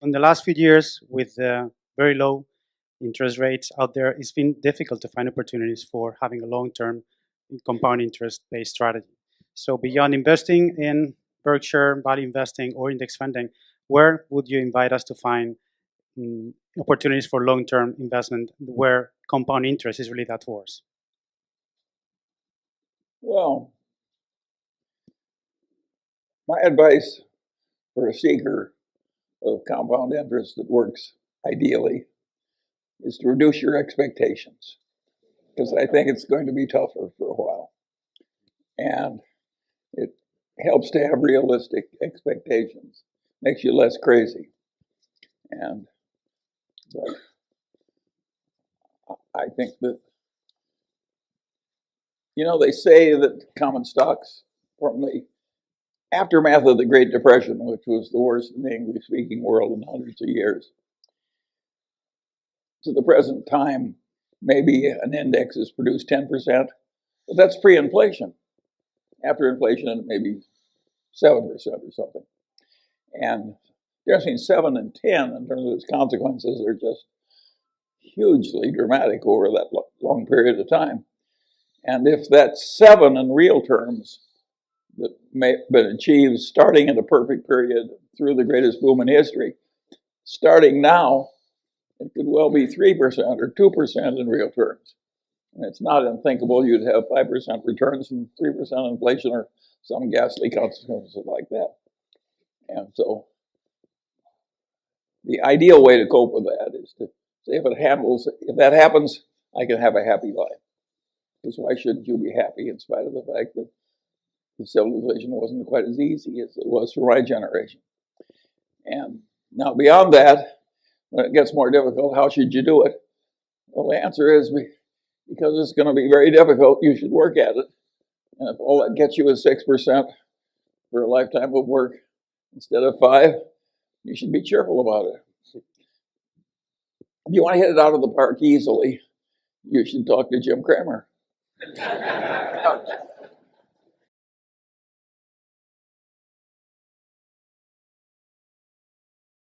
in the last few years, with very low interest rates out there, it's been difficult to find opportunities for having a long-term compound interest-based strategy. So beyond investing in Berkshire, value investing, or index funding, where would you invite us to find opportunities for long-term investment where compound interest is really that force? Well, my advice for a seeker of compound interest that works ideally is to reduce your expectations, because I think it's going to be tougher for a while. And it helps to have realistic expectations, makes you less crazy. And I think that, they say that common stocks from the aftermath of the Great Depression, which was the worst in the English-speaking world in hundreds of years, to the present time, maybe an index has produced 10%, but that's pre-inflation. After inflation, maybe 7% or something. And the difference between 7 and 10 in terms of its consequences are just hugely dramatic over that long period of time. And if that 7 in real terms that may have been achieved starting in a perfect period through the greatest boom in history, starting now, it could well be 3% or 2% in real terms. And it's not unthinkable you'd have 5% returns and 3% inflation or some ghastly consequences like that. And so the ideal way to cope with that is to say, if that happens, I can have a happy life. Because why shouldn't you be happy in spite of the fact that the civilization wasn't quite as easy as it was for my generation? And now beyond that, when it gets more difficult, how should you do it? Well, the answer is because it's going to be very difficult, you should work at it. And if all that gets you is 6% for a lifetime of work instead of 5%, you should be cheerful about it. If you want to hit it out of the park easily, you should talk to Jim Cramer.